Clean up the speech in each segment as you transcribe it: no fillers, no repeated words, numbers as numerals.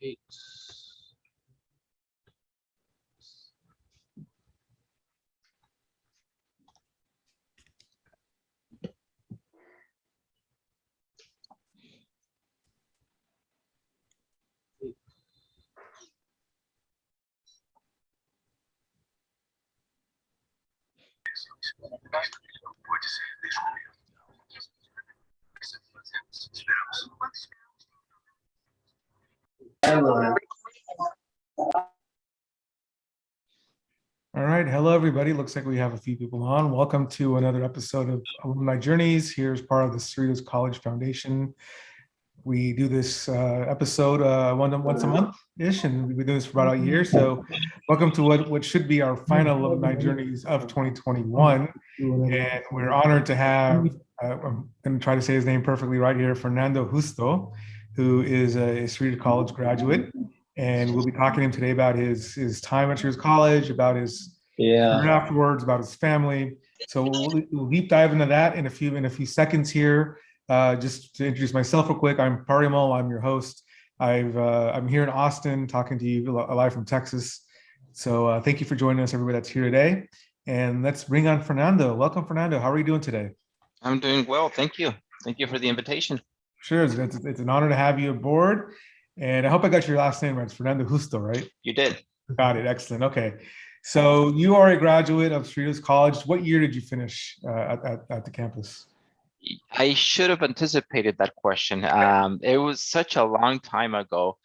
Eight. All right. Hello, everybody. Looks like we have a few people on. Welcome to another episode of Alumni Journeys. Here's part of the Swedish College Foundation. We do this episode once a month-ish, and we've been doing this for about a year. So welcome to what should be our final Alumni Journeys of 2021. And we're honored to have, I'm going to try to say his name perfectly right here, Fernando Justo, who is a Swedish College graduate. And we'll be talking to him today about his time at Swedish College, about his career afterwards, about his family. So we'll deep dive into that in a few seconds here. Just to introduce myself real quick, I'm Parimal. I'm your host. I'm here in Austin talking to you live from Texas. So thank you for joining us, everybody that's here today. And let's bring on Fernando. Welcome, Fernando. How are you doing today? I'm doing well. Thank you. Thank you for the invitation. Sure. It's an honor to have you aboard. And I hope I got your last name right. It's Fernando Justo, right? You did. Got it. Excellent. Okay. So you are a graduate of Swedish College. What year did you finish at the campus? I should have anticipated that question. It was such a long time ago.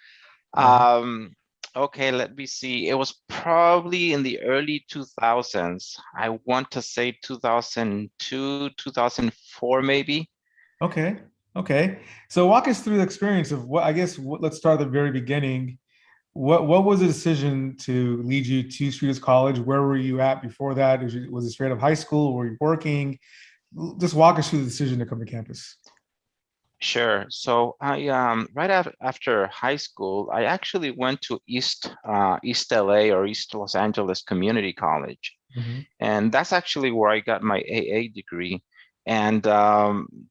Okay, let me see. It was probably in the early 2000s. I want to say 2002, 2004, maybe. Okay. Okay. So walk us through the experience of let's start at the very beginning. What was the decision to lead you to Swedish College? Where were you at before that? Was it straight up high school? Were you working? Just walk us through the decision to come to campus. Sure. So I right after high school, I actually went to East LA or East Los Angeles Community College. Mm-hmm. And that's actually where I got my AA degree. And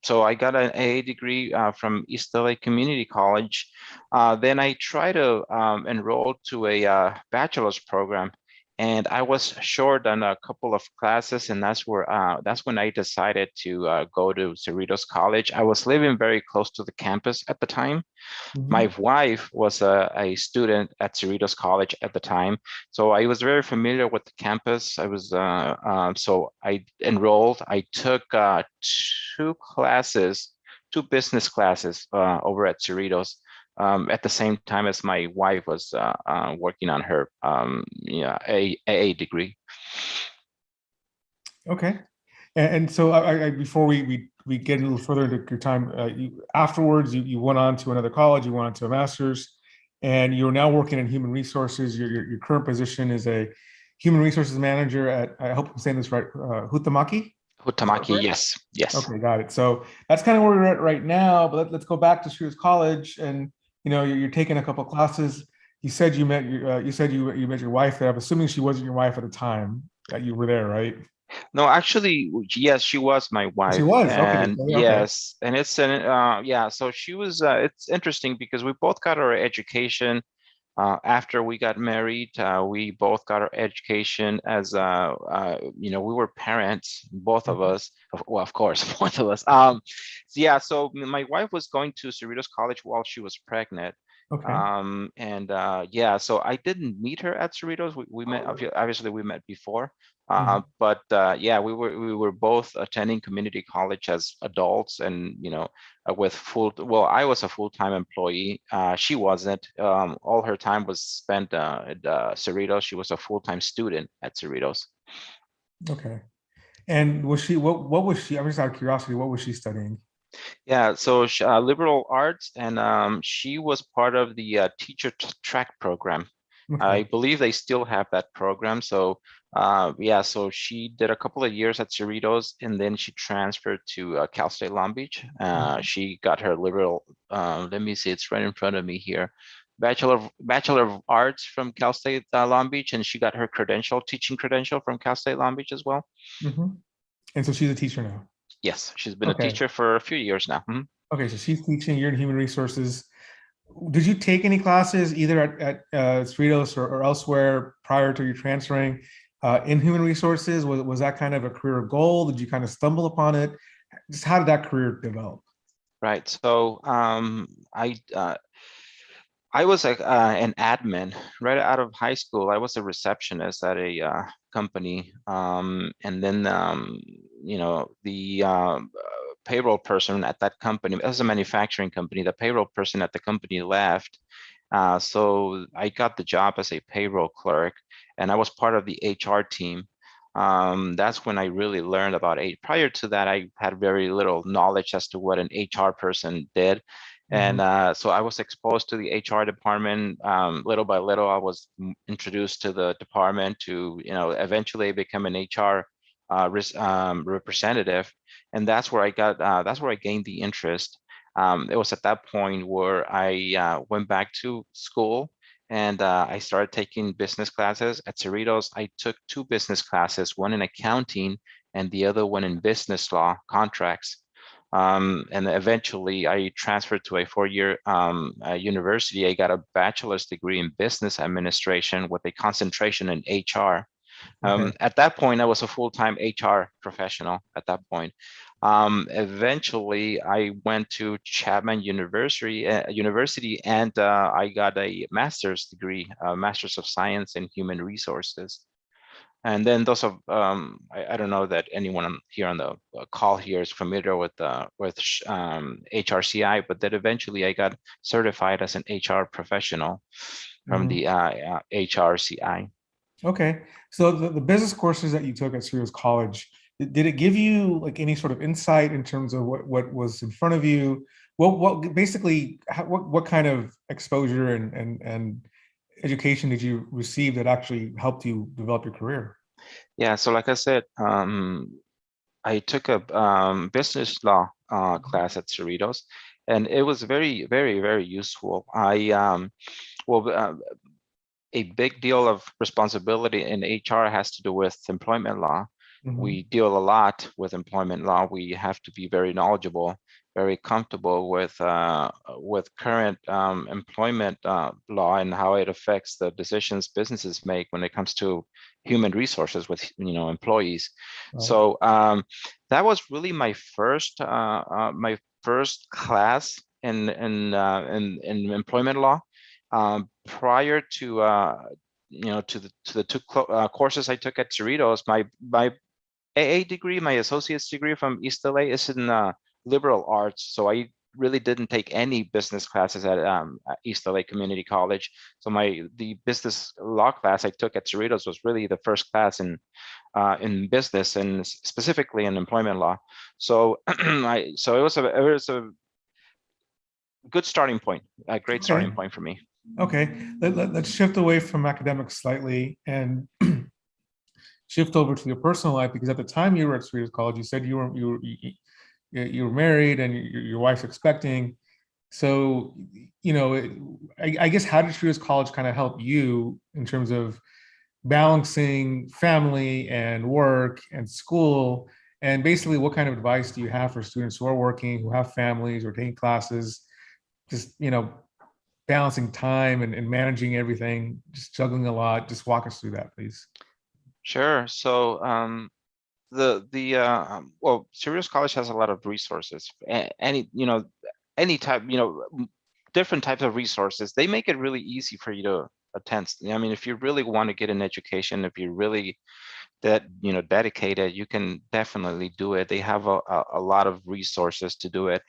so I got an AA degree from East LA Community College. Then I tried to enroll to a bachelor's program, and I was short on a couple of classes, and that's when I decided to go to Cerritos College. I was living very close to the campus at the time. Mm-hmm. My wife was a student at Cerritos College at the time, so I was very familiar with the campus. I was so I enrolled. I took two business classes over at Cerritos. At the same time as my wife was working on her AA degree. Okay, and so before we get a little further into your time, afterwards you went on to another college. You went on to a master's, and you're now working in human resources. Your current position is a human resources manager at, I hope I'm saying this right, Huhtamaki? Huhtamaki, yes. Okay, got it. So that's kind of where we're at right now. But let's go back to Swedish College, and you're taking a couple of classes. You said you met your wife there. I'm assuming she wasn't your wife at the time that you were there, right? No, actually, yes, she was my wife. She was, and okay. Yes, and it's so she was. It's interesting because we both got our education after we got married. We both got our education as we were parents, both of us. Well, of course, both of us. So my wife was going to Cerritos College while she was pregnant. Okay. So I didn't meet her at Cerritos. We met, obviously we met before. But we were both attending community college as adults, and I was a full-time employee. She wasn't. All her time was spent at Cerritos. She was a full-time student at Cerritos. Okay. And was she what was she? I'm just out of curiosity. What was she studying? Yeah, so liberal arts, and she was part of the teacher track program. Okay. I believe they still have that program. So so she did a couple of years at Cerritos, and then she transferred to Cal State Long Beach. She got her liberal, let me see, it's right in front of me here, Bachelor of Arts from Cal State Long Beach, and she got her teaching credential from Cal State Long Beach as well. Mm-hmm. And so she's a teacher now? Yes, she's been a teacher for a few years now. Okay, so she's teaching. You're in human resources. Did you take any classes either at Cerritos or elsewhere prior to you transferring in human resources? Was that kind of a career goal? Did you kind of stumble upon it? Just how did that career develop? Right. So I was an admin right out of high school. I was a receptionist at a company, and then the payroll person at that company. It was a manufacturing company. The payroll person at the company left, so I got the job as a payroll clerk, and I was part of the HR team. That's when I really learned about it. Prior to that, I had very little knowledge as to what an HR person did. And Mhm. so I was exposed to the HR department. Little by little, I was introduced to the department to, eventually become an HR representative. And that's where that's where I gained the interest. It was at that point where I went back to school and I started taking business classes at Cerritos. I took two business classes, one in accounting and the other one in business law contracts. And eventually I transferred to a four-year university. I got a bachelor's degree in business administration with a concentration in HR. Okay. At that point, I was a full-time HR professional at that point. Eventually, I went to Chapman University, and I got a master's degree, a master's of science in human resources. And then those of I don't know that anyone here on the call here is familiar with HRCI, but that eventually I got certified as an HR professional from Mhm. the HRCI. Okay. So the business courses that you took at Cerritos College, did it give you like any sort of insight in terms of what was in front of you? What basically what kind of exposure and education did you receive that actually helped you develop your career? Yeah, so like I said, I took a business law class at Cerritos, and it was very, very, very useful. Well, a big deal of responsibility in HR has to do with employment law. Mhm. We deal a lot with employment law. We have to be very knowledgeable, very comfortable with current employment law and how it affects the decisions businesses make when it comes to human resources with employees. Right. So that was really my first class in employment law. Prior to the two courses I took at Cerritos, my AA degree, my associate's degree from East LA is in liberal arts. So I really didn't take any business classes at East LA Community College. So the business law class I took at Cerritos was really the first class in business and specifically in employment law. So so it was a good starting point, a great starting Okay. point for me. Okay. Let's shift away from academics slightly and shift over to your personal life because at the time you were at Swedish College, you said you were married and your wife's expecting. So, I guess how did Swedish College kind of help you in terms of balancing family and work and school? And basically, what kind of advice do you have for students who are working, who have families or taking classes, just, balancing time and managing everything, just juggling a lot? Just walk us through that, please. Sure. So well, Sirius College has a lot of resources. Any type, different types of resources. They make it really easy for you to attend. I mean, if you really want to get an education, if you really dedicated, you can definitely do it. They have a lot of resources to do it,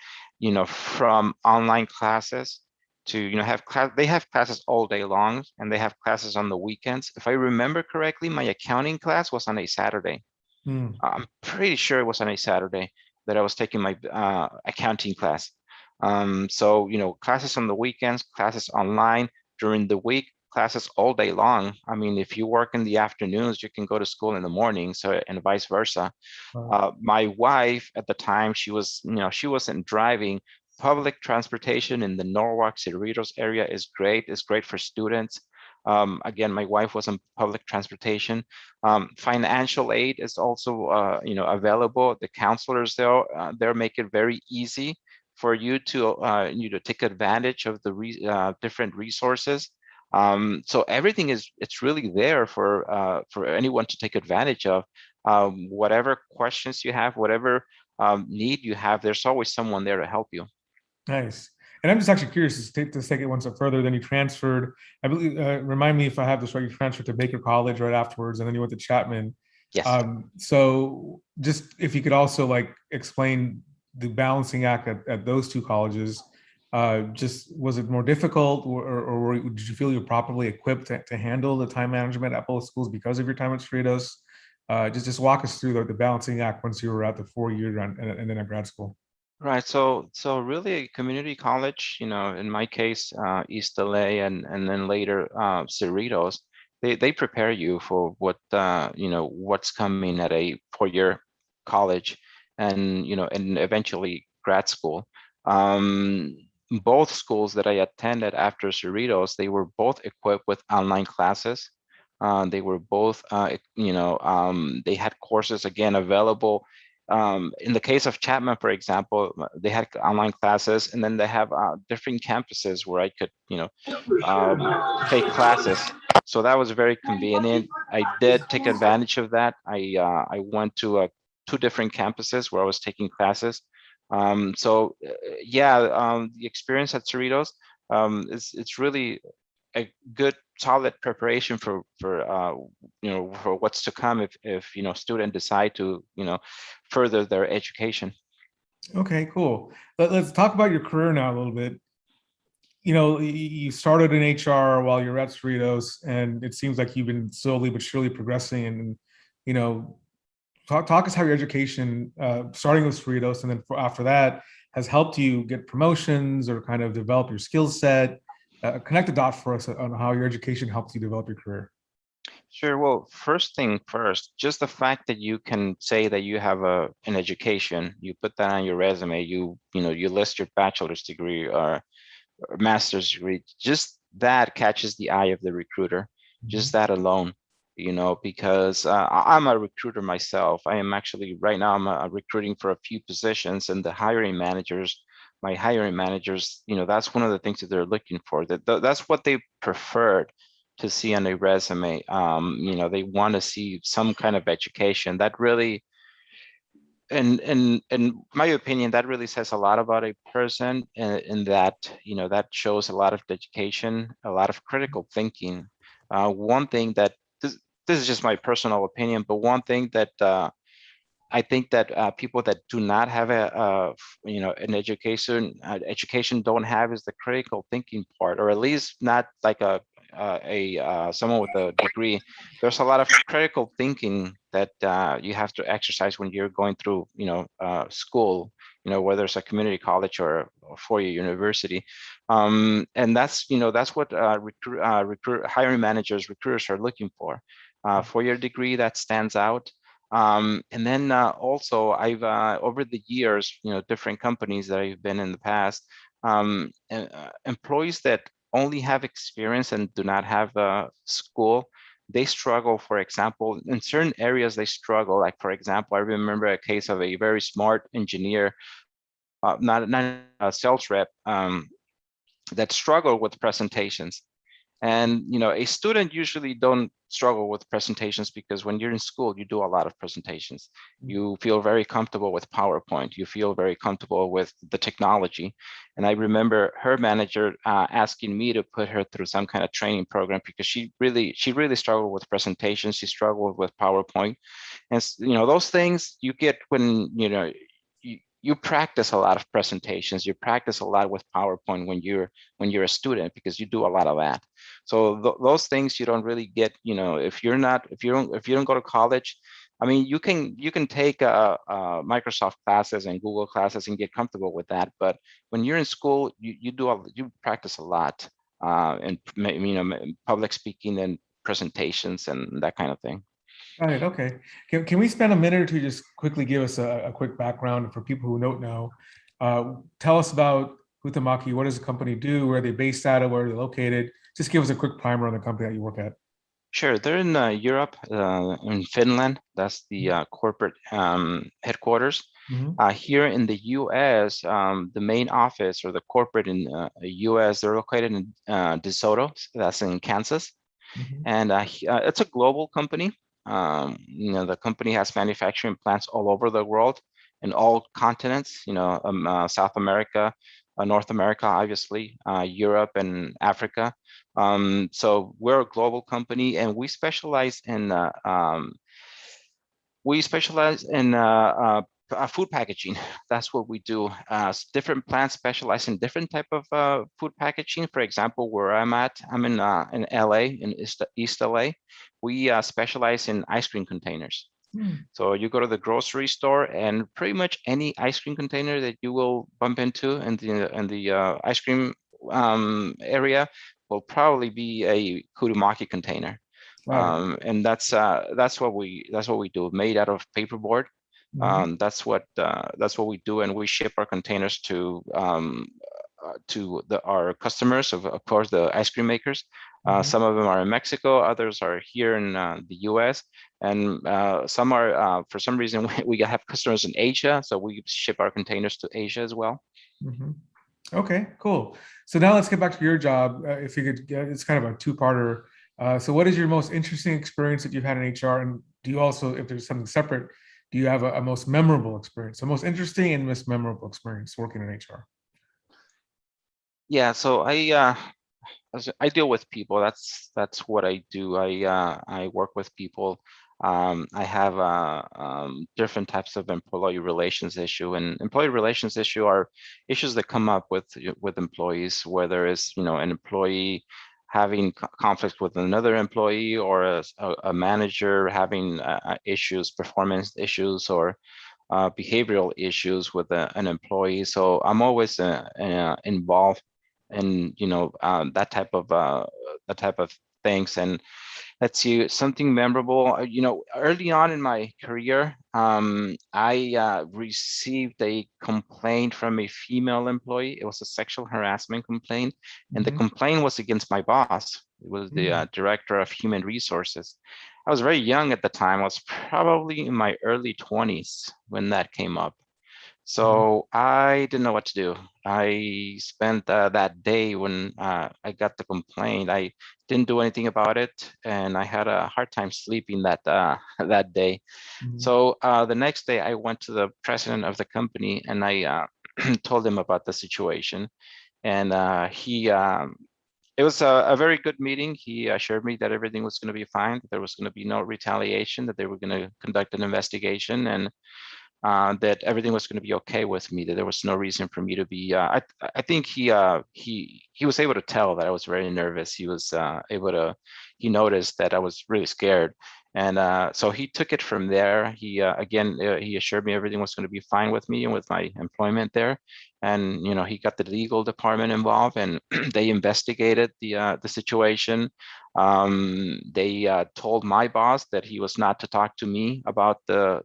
from online classes to have class. They have classes all day long, and they have classes on the weekends. If I remember correctly, my accounting class was on a Saturday. Hmm. I'm pretty sure it was on a Saturday that I was taking my accounting class. So, classes on the weekends, classes online during the week, classes all day long. I mean, if you work in the afternoons, you can go to school in the morning, so and vice versa. My wife at the time, she wasn't driving. Public transportation in the Norwalk Cerritos area is great. It's great for students. Again, my wife was on public transportation. Financial aid is also, available. The counselors there make it very easy for you to take advantage of the different resources. So everything it's really there for anyone to take advantage of. Whatever questions you have, whatever need you have, there's always someone there to help you. Nice. And I'm just actually curious to take it one step further. Then you transferred, I believe, remind me if I have this right, you transferred to Baker College right afterwards, and then you went to Chapman. Yes. So just if you could also like explain the balancing act at those two colleges, just was it more difficult, or did you feel you're properly equipped to handle the time management at both schools because of your time at Cerritos? Just walk us through the balancing act once you were at the 4 year and then at grad school. Right. So really community college, in my case, East LA and then later Cerritos, they prepare you for what what's coming at a 4 year college and and eventually grad school. Both schools that I attended after Cerritos, they were both equipped with online classes. They were both they had courses again available. In the case of Chapman, for example, they had online classes, and then they have different campuses where I could, take classes. So that was very convenient. I did take advantage of that. I went to 2 different campuses where I was taking classes. The experience at Cerritos, it's really a good solid preparation for for what's to come if students decide to further their education. Okay, cool. Let's talk about your career now a little bit. You started in HR while you're at Cerritos, and it seems like you've been slowly but surely progressing. And you know, talk us how your education, starting with Cerritos, and then after that, has helped you get promotions or kind of develop your skill set. Connect the dot for us on how your education helped you develop your career. Sure. Well, first thing first, just the fact that you can say that you have an education, you put that on your resume, you list your bachelor's degree or master's degree, just that catches the eye of the recruiter, just that alone, because I'm a recruiter myself. I am actually right now, I'm recruiting for a few positions, and my hiring managers, that's one of the things that they're looking for. That's what they preferred to see on a resume. They want to see some kind of education that really, in my opinion, that really says a lot about a person, in that that shows a lot of dedication, a lot of critical thinking. One thing that this is just my personal opinion, but one thing that I think that people that do not have an education don't have is the critical thinking part, or at least not like someone with a degree. There's a lot of critical thinking that you have to exercise when you're going through school, whether it's a community college or a 4 year university, and that's what hiring managers, recruiters are looking for. 4 year degree that stands out. And then also I've over the years, different companies that I've been in the past, employees that only have experience and do not have school, they struggle. For example, in certain areas they struggle. Like, for example, I remember a case of a very smart engineer, not a sales rep, that struggled with presentations. And a student usually don't struggle with presentations, because when you're in school, you do a lot of presentations. You feel very comfortable with PowerPoint. You feel very comfortable with the technology. And I remember her manager asking me to put her through some kind of training program, because she really struggled with presentations. She struggled with PowerPoint, and those things you get when you practice a lot of presentations. You practice a lot with PowerPoint when you're a student, because you do a lot of that. So those things you don't really get, if you don't go to college. I mean, you can take Microsoft classes and Google classes and get comfortable with that. But when you're in school, you practice a lot, and public speaking and presentations and that kind of thing. Got it. Okay. Can we spend a minute or two just quickly give us a quick background for people who don't know? Tell us about Huhtamaki. What does the company do? Where are they based out of? Where are they located? Just give us a quick primer on the company that you work at. Sure, they're in Europe, in Finland. That's the corporate headquarters. Mhm, Here in the U.S., the main office or the corporate in U.S., they're located in DeSoto. That's in Kansas, mhm, and it's a global company. The company has manufacturing plants all over the world, in all continents. South America, North America, obviously, Europe and Africa. So we're a global company, and we specialize in food packaging. That's what we do. Different plants specialize in different type of food packaging. For example, where I'm in LA, in East LA. We specialize in ice cream containers. mm, So you go to the grocery store, and pretty much any ice cream container that you will bump into in the ice cream area will probably be a Kurumaki container. got it. And that's what we do, made out of paperboard. Mhm, That's what we do, and we ship our containers to our customers, of course, the ice cream makers. mhm, Some of them are in Mexico, others are here in the US, and some are, for some reason, we have customers in Asia, so we ship our containers to Asia as well. mhm. Okay, cool. So now let's get back to your job. If you could get, it's kind of a two-parter. So what is your most interesting experience that you've had in HR? And do you also, if there's something separate, do you have a most memorable experience? So most interesting and most memorable experience working in HR? Yeah, so I deal with people. That's what I do. I work with people. I have different types of employee relations issue, and employee relations issue are issues that come up with employees, whether it's an employee having conflict with another employee, or a manager having issues, performance issues, or behavioral issues with an employee. So I'm always involved in that type of things. And let's see, something memorable. Early on in my career, I received a complaint from a female employee. It was a sexual harassment complaint, and the Mhm, complaint was against my boss. It was the mm, director of human resources. I was very young at the time. I was probably in my early 20s when that came up. mhm, So I didn't know what to do. I spent that day when I got the complaint. I didn't do anything about it, and I had a hard time sleeping that that day. mhm, So the next day, I went to the president of the company, and I told him about the situation. And it was a very good meeting. He assured me that everything was going to be fine, that there was going to be no retaliation, that they were going to conduct an investigation, and that everything was going to be okay with me, that there was no reason for me to be. I think he was able to tell that I was very nervous. He was able to. He noticed that I was really scared, and so he took it from there. He assured me everything was going to be fine with me and with my employment there, and he got the legal department involved, and they investigated the situation. They told my boss that he was not to talk to me about the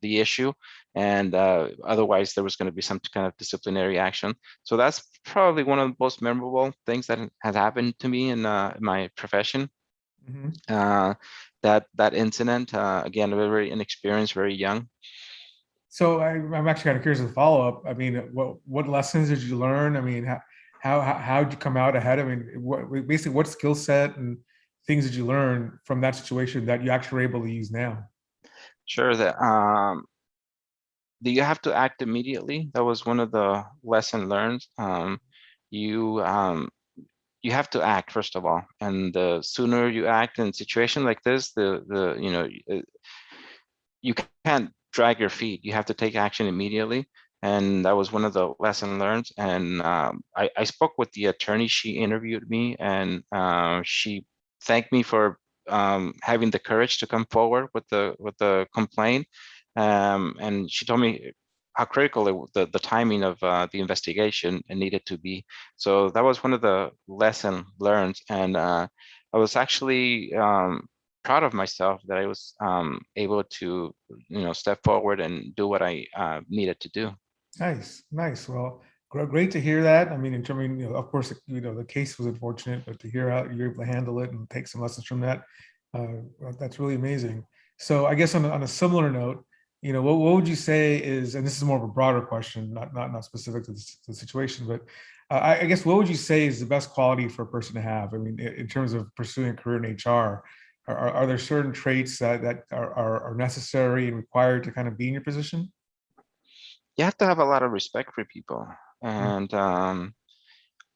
issue, and otherwise there was going to be some kind of disciplinary action. So that's probably one of the most memorable things that has happened to me in my profession. mhm. Uh, that incident, again, very inexperienced, very young. So I'm actually kind of curious as a follow-up. I mean, what lessons did you learn? I mean, how did you come out ahead? I mean, basically what skill set and things did you learn from that situation that you actually were able to use now? Sure, that do you have to act immediately? That was one of the lesson learned. You you have to act first of all, and the sooner you act in a situation like this, you can't drag your feet. You have to take action immediately, and that was one of the lesson learned. And I spoke with the attorney. She interviewed me, and she thanked me for having the courage to come forward with the complaint. And she told me how critical the timing of the investigation needed to be. So that was one of the lesson learned, and I was actually proud of myself that I was able to, step forward and do what I needed to do. Nice, nice. Well, Great to hear that. I mean, in terms, of course, the case was unfortunate, but to hear how you're able to handle it and take some lessons from that, that's really amazing. So I guess on a similar note, what would you say is, and this is more of a broader question, not specific to the situation, but I guess what would you say is the best quality for a person to have? I mean, in terms of pursuing a career in HR, are there certain traits that are necessary and required to kind of be in your position? You have to have a lot of respect for people, Mm.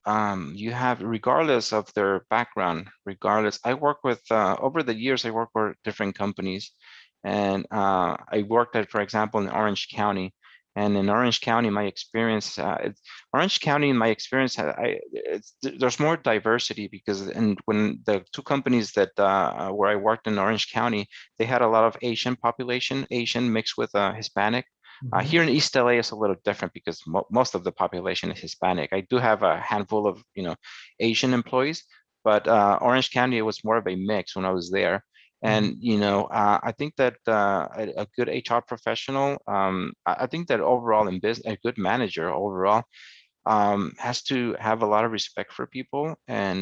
and you have, regardless of their background, regardless. I work with over the years, I work for different companies, and I worked at, for example, in Orange County. And in Orange County, my experience, Orange County, in my experience, there's more diversity because, and when the two companies that where I worked in Orange County, they had a lot of Asian population, Asian mixed with Hispanic. Mhm. Here in East LA, it's a little different because most of the population is Hispanic. I do have a handful of Asian employees, but Orange County, it was more of a mix when I was there. Mhm. And I think that a good HR professional, I think that overall in business, a good manager overall has to have a lot of respect for people, and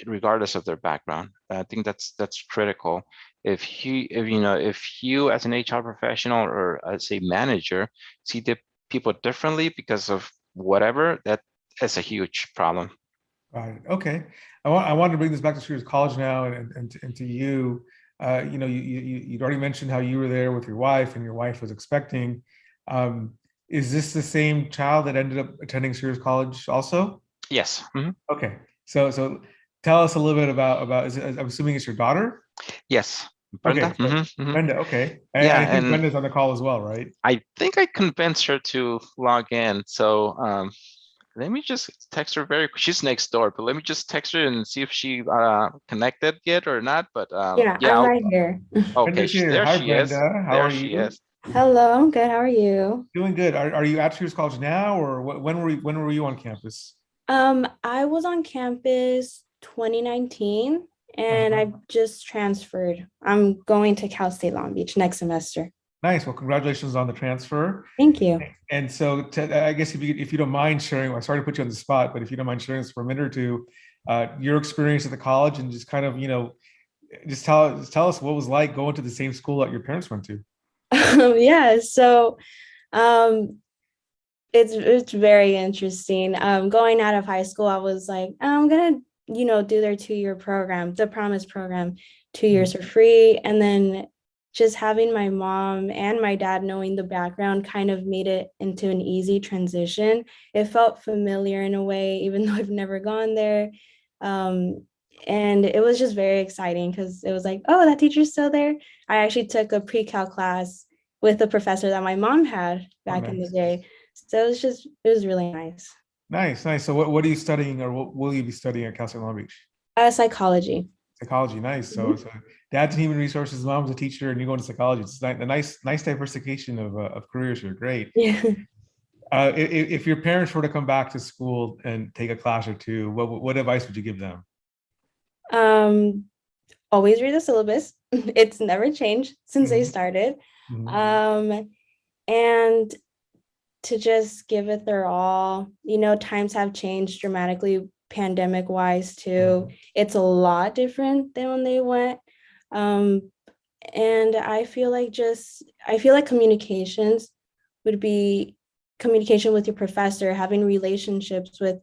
regardless of their background. I think that's critical. If you as an HR professional or as a manager see the people differently because of whatever, that is a huge problem. Got it. Okay. I wanted to bring this back to Swedish College now and to you. You'd already mentioned how you were there with your wife and your wife was expecting. Um, is this the same child that ended up attending Swedish College also? Yes. Mhm. Okay. So tell us a little bit about I'm assuming it's your daughter? Yes, Brenda. Okay. So Mhm. Brenda, okay. Yeah, I think and Brenda's on the call as well, right? I think I convinced her to log in. So let me just text her she's next door, but let me just text her and see if she connected yet or not. But Yeah, yeah, I'm right here. okay, Brenda's here. there Hi, she is. Brenda. How There are she you? is. Hello, I'm good. How are you? Doing good. Are you at Swedish College now, or when were you on campus? I was on campus 2019 and Uh-huh. I just transferred. I'm going to Cal State Long Beach next semester. Nice. Well, congratulations on the transfer. Thank you. And so, I guess if you don't mind sharing, I'm sorry to put you on the spot, but if you don't mind sharing this for a minute or two, your experience at the college and just kind of, just tell us what it was like going to the same school that your parents went to. Yeah, so um it's very interesting. Going out of high school, I was like, I'm gonna, do their 2-year program, the Promise program, 2 years for free. And then just having my mom and my dad knowing the background kind of made it into an easy transition. It felt familiar in a way, even though I've never gone there. Um, and it was just very exciting because it was like, oh, that teacher's still there. I actually took a pre-cal class with a professor that my mom had Oh, back in the nice. day. So it was really nice. Nice, nice. So what are you studying, or what will you be studying at Cal State Long Beach? Psychology. Psychology. Nice. So Mhm. so dad's in human resources, mom's a teacher, and you're going to psychology. It's a nice diversification of careers here. Great. Yeah. If your parents were to come back to school and take a class or two, what advice would you give them? Um, Always read the syllabus. It's never changed since they Mhm. started. Mhm. Um, and to just give it their all. Times have changed dramatically, pandemic wise too. Mhm. It's a lot different than when they went. Um, and I feel like communications would be communication with your professor, having relationships with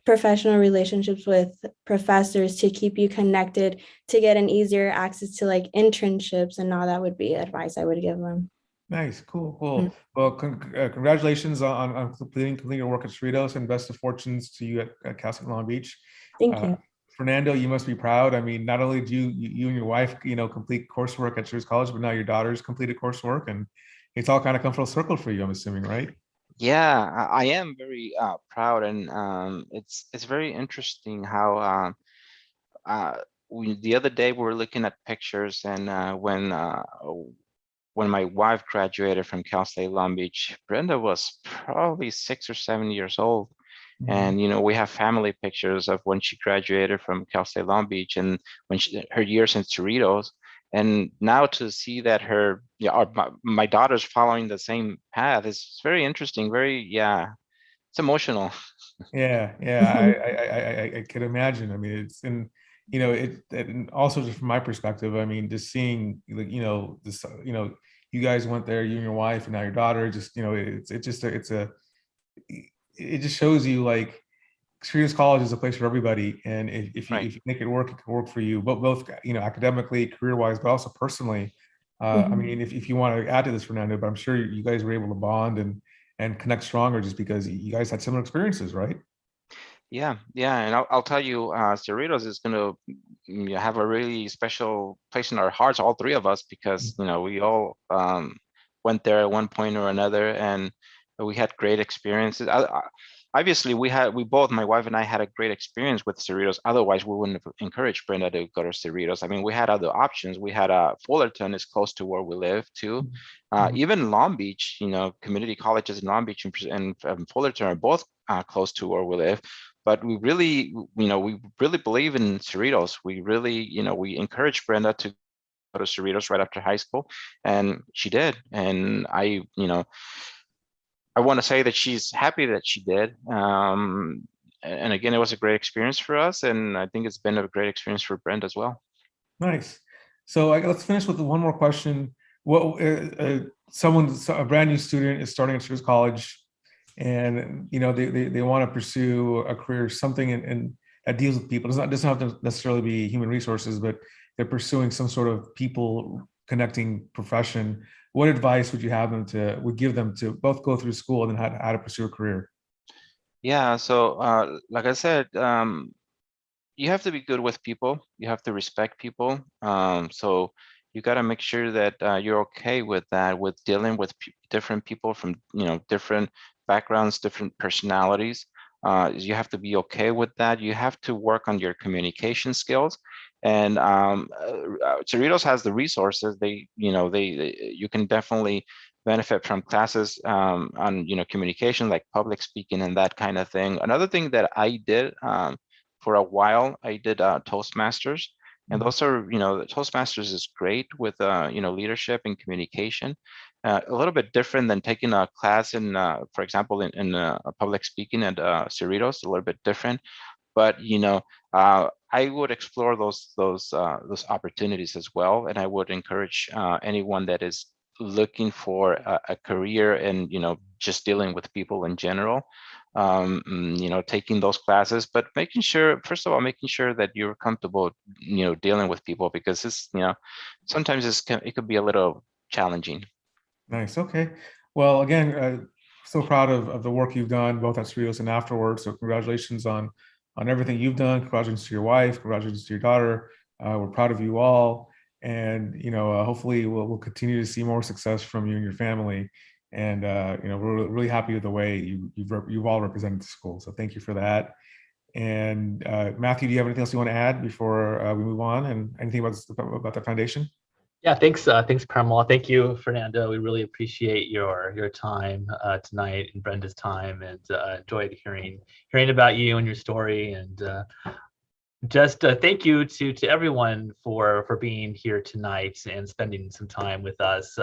professional relationships with professors to keep you connected, to get an easier access to like internships, and all that would be advice I would give them. Nice, cool, Mm. cool. Well, congratulations on completing your work at Cerritos, and best of fortunes to you at Cal State Long Beach. Thank Uh, you. Fernando, you must be proud. I mean, not only do you and your wife, complete coursework at Cerritos College, but now your daughter's completed coursework, and it's all kind of come full circle for you, I'm assuming, right? Yeah, I am very proud, and it's very interesting how uh, the other day we were looking at pictures, and when my wife graduated from Cal State Long Beach, Brenda was probably 6 or 7 years old. Mhm. And we have family pictures of when she graduated from Cal State Long Beach and her years in Cerritos. And now to see that her, my daughter's following the same path is very interesting. It's emotional. Yeah, I could imagine. I mean, it's and and also just from my perspective, I mean, just seeing like this, you guys went there, you and your wife, and now your daughter. Just it just shows you like Swedish college is a place for everybody, and Right. if you make it can work for you, both academically, career wise, but also personally. I Mhm. mean, if you want to add to this, Fernando, but I'm sure you guys were able to bond and connect stronger just because you guys had similar experiences, right? Yeah, and I'll tell you, Cerritos is going to have a really special place in our hearts, all three of us, because we all went there at one point or another, and we had great experiences. Obviously, we both, my wife and I, had a great experience with Cerritos. Otherwise, we wouldn't have encouraged Brenda to go to Cerritos. I mean, we had other options. We had Fullerton is close to where we live too. Mhm. Even Long Beach, community colleges in Long Beach and Fullerton are both close to where we live. But we really believe in Cerritos. We really, we encouraged Brenda to go to Cerritos right after high school, and she did. And I want to say that she's happy that she did. And again, it was a great experience for us, and I think it's been a great experience for Brenda as well. Nice. So let's finish with one more question. What a brand new student is starting at Swedish college, and they want to pursue a career, something in that deals with people. It doesn't have to necessarily be human resources, but they're pursuing some sort of people connecting profession. What advice would give them to both go through school and then how to pursue a career? Yeah. So, like I said, you have to be good with people. You have to respect people. So you got to make sure that you're okay with that, with dealing with different people from different backgrounds, different personalities. You have to be okay with that. You have to work on your communication skills. And Cerritos has the resources. You can definitely benefit from classes on communication, like public speaking and that kind of thing. Another thing that I did. For a while, I did Toastmasters, and those are, the Toastmasters is great with, leadership and communication. A little bit different than taking a class in, for example, in public speaking at Cerritos, a little bit different. But I would explore those opportunities as well, and I would encourage anyone that is looking for a career and just dealing with people in general, taking those classes, but making sure, first of all, making sure that you're comfortable dealing with people, because it's sometimes it could be a little challenging. Nice. Okay. Well, again, so proud of the work you've done both at Cerritos and afterwards. So congratulations on everything you've done. Congratulations to your wife. Congratulations to your daughter. We're proud of you all, and hopefully we'll continue to see more success from you and your family. And we're really happy with the way you've all represented the school. So thank you for that. And Matthew, do you have anything else you want to add before we move on? And anything about the foundation? Yeah, thanks, Pramala. Thank you, Fernando. We really appreciate your time tonight and Brenda's time, and enjoyed hearing about you and your story. And just thank you to everyone for being here tonight and spending some time with us.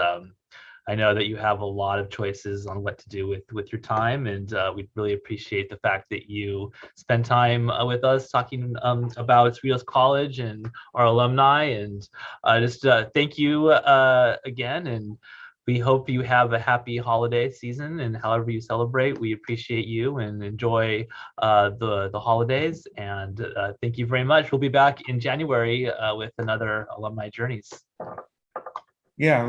I know that you have a lot of choices on what to do with your time, and we really appreciate the fact that you spend time with us talking about Cerritos College and our alumni. And just thank you again, and we hope you have a happy holiday season, and however you celebrate, we appreciate you and enjoy the holidays. And thank you very much. We'll be back in January with another Alumni Journeys. Yeah,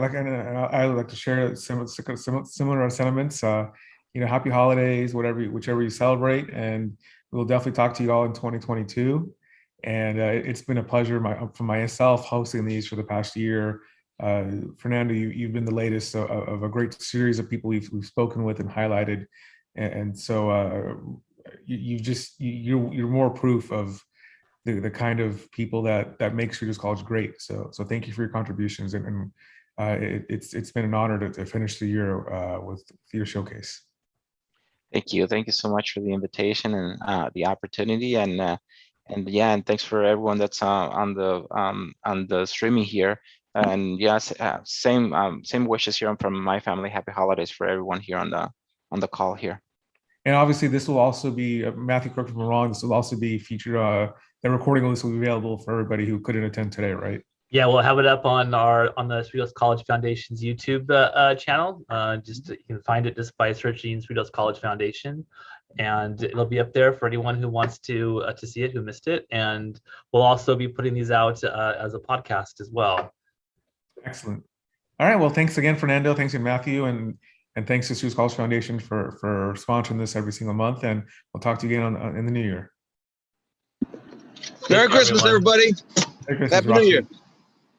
I would like to share similar sentiments. Happy holidays, whichever you celebrate, and we'll definitely talk to you all in 2022. And it's been a pleasure for myself hosting these for the past year. Fernando, you've been the latest of a great series of people we've spoken with and highlighted, and so you're more proof of the kind of people that make Swedish College great. So thank you for your contributions, and it's been an honor to finish the year with your showcase. Thank you so much for the invitation and the opportunity, and thanks for everyone that's on the streaming here. And yes, same wishes here from my family. Happy holidays for everyone here on the call here. And obviously, this will also be, Matthew, correct me if I'm wrong, this will also be featured, the recording of this will be available for everybody who couldn't attend today, right? Yeah, we'll have it up on the Cerritos College Foundation's YouTube channel. You can find it just by searching Cerritos College Foundation, and it'll be up there for anyone who wants to see it, who missed it. And we'll also be putting these out as a podcast as well. Excellent. All right. Well, thanks again, Fernando. Thanks again, Matthew, and thanks to Cerritos College Foundation for sponsoring this every single month. And we'll talk to you again in the new year. Merry Christmas, everybody. Merry Christmas, Happy New Rocky. Year.